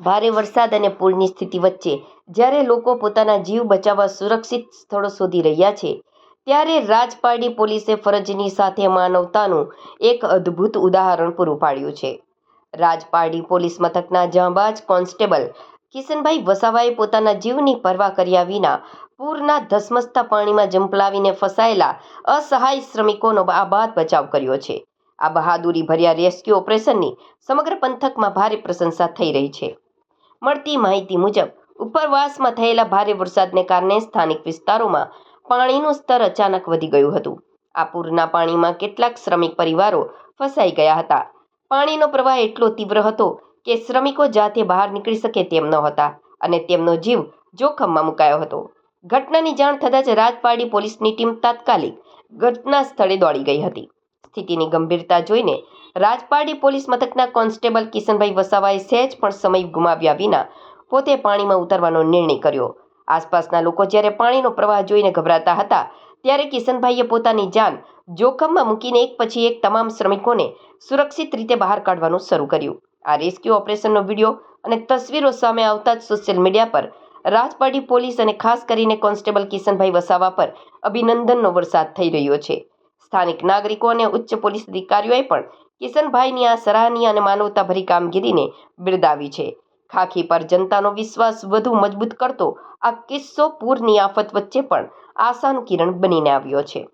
ભારે વરસાદ અને પૂરની સ્થિતિ વચ્ચે જ્યારે લોકો પોતાના જીવ બચાવવા સુરક્ષિત સ્થળો શોધી રહ્યા છે, ત્યારે રાજપારડી પોલીસે ફરજની સાથે માનવતાનું એક અદ્ભુત ઉદાહરણ પૂરું પાડ્યું છે. રાજપારડી પોલીસ મથકના જાંબાઝ કોન્સ્ટેબલ કિશનભાઈ વસાવાએ પોતાના જીવની પરવા કર્યા વિના પૂરના ધસમસતા પાણીમાં ઝંપલાવીને ફસાયેલા અસહાય શ્રમિકોનો આબાદ બચાવ કર્યો છે. આ બહાદુરી ભર્યા રેસ્ક્યુ ઓપરેશનની સમગ્ર પંથકમાં ભારે પ્રશંસા થઈ રહી છે. મળતી માહિતી મુજબ ઉપરવાસમાં થયેલા ભારે વરસાદને કારણે સ્થાનિક વિસ્તારોમાં પાણીનું સ્તર અચાનક વધી ગયું હતું. આ પૂરના પાણીમાં કેટલાક શ્રમિક પરિવારો ફસાઈ ગયા હતા. પાણીનો પ્રવાહ એટલો તીવ્ર હતો કે શ્રમિકો જાતે બહાર નીકળી શકે તેમ નહોતા અને તેમનો જીવ જોખમમાં મુકાયો હતો. ઘટનાની જાણ થતાં જ રાજપારડી પોલીસની ટીમ તાત્કાલિક ઘટના સ્થળે દોડી ગઈ હતી. સ્થિતિની ગંભીરતા જોઈને રાજપારડી પોલીસ મથકના કોન્સ્ટેબલ કિશનભાઈ વસાવાએ સહેજ પણ સમય ગુમાવ્યા વિના પોતે પાણીમાં ઉતરવાનો નિર્ણય કર્યો. આસપાસના લોકો જ્યારે પાણીનો પ્રવાહ જોઈને ગભરાતા હતા, ત્યારે કિશનભાઈએ પોતાની જાન જોખમમાં મૂકીને એક પછી એક તમામ શ્રમિકોને સુરક્ષિત રીતે બહાર કાઢવાનું શરૂ કર્યું. આ રેસ્ક્યુ ઓપરેશનનો વિડીયો અને તસવીરો સામે આવતા જ સોશિયલ મીડિયા પર રાજપારડી પોલીસ અને ખાસ કરીને કોન્સ્ટેબલ કિશનભાઈ વસાવા પર અભિનંદનનો વરસાદ થઈ રહ્યો છે. સ્થાનિક નાગરિકો અને ઉચ્ચ પોલીસ અધિકારીઓએ પણ કિશનભાઈની આ સરાહનીય અને માનવતાભરી કામગીરીને બિરદાવી છે. ખાખી પર જનતાનો વિશ્વાસ વધુ મજબૂત કરતો આ કિસ્સો પૂરની આફત વચ્ચે પણ આશાનું કિરણ બનીને આવ્યો છે.